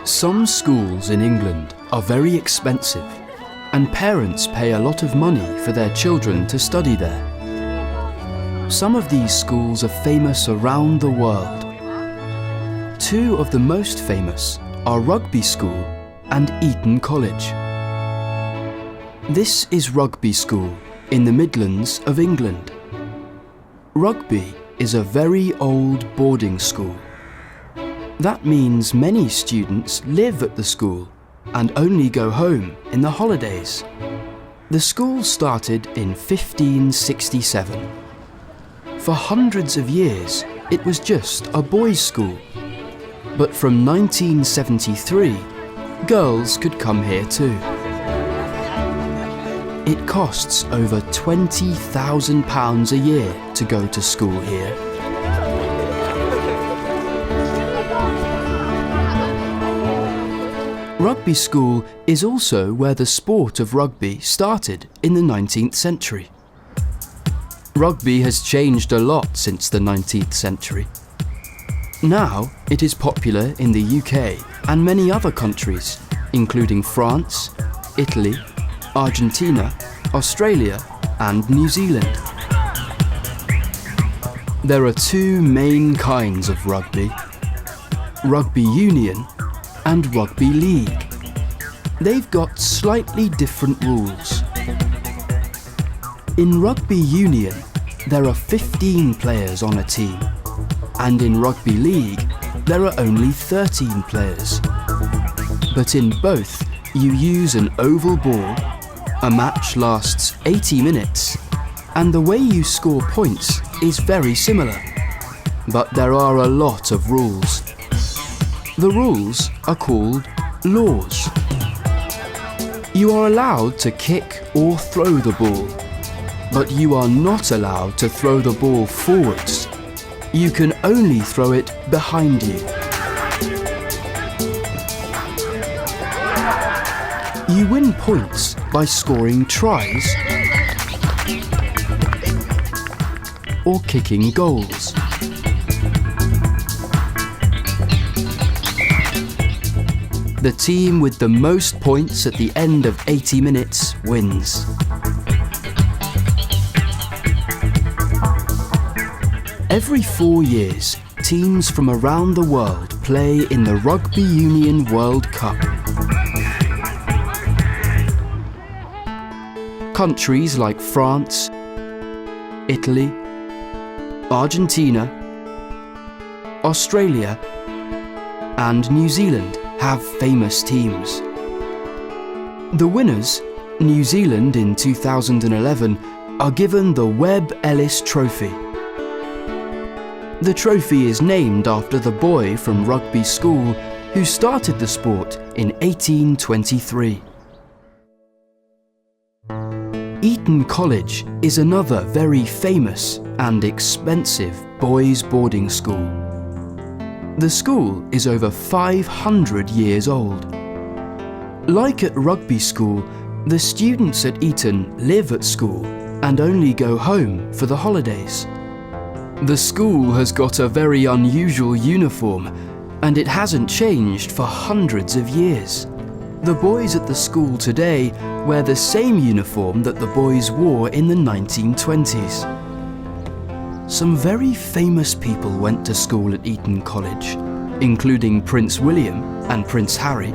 Some schools in England are very expensive, and parents pay a lot of money for their children to study there. Some of these schools are famous around the world. Two of the most famous are Rugby School and Eton College. This is Rugby School in the Midlands of England. Rugby is a very old boarding school. That means many students live at the school and only go home in the holidays. The school started in 1567. For hundreds of years, it was just a boys' school. But from 1973, girls could come here too. It costs over £20,000 a year to go to school here. Rugby School is also where the sport of rugby started in the 19th century. Rugby has changed a lot since the 19th century. Now it is popular in the UK and many other countries, including France, Italy, Argentina, Australia and New Zealand. There are two main kinds of rugby: rugby union and rugby league. They've got slightly different rules. In rugby union, there are 15 players on a team, and in rugby league, there are only 13 players. But in both, you use an oval ball, a match lasts 80 minutes, and the way you score points is very similar. But there are a lot of rules. The rules are called laws. You are allowed to kick or throw the ball, but you are not allowed to throw the ball forwards. You can only throw it behind you. You win points by scoring tries or kicking goals. The team with the most points at the end of 80 minutes wins. Every 4 years, teams from around the world play in the Rugby Union World Cup. Countries like France, Italy, Argentina, Australia, and New Zealand have famous teams. The winners, New Zealand in 2011, are given the Webb Ellis Trophy. The trophy is named after the boy from Rugby School who started the sport in 1823. Eton College is another very famous and expensive boys' boarding school. The school is over 500 years old. Like at Rugby School, the students at Eton live at school and only go home for the holidays. The school has got a very unusual uniform, and it hasn't changed for hundreds of years. The boys at the school today wear the same uniform that the boys wore in the 1920s. Some very famous people went to school at Eton College, including Prince William and Prince Harry,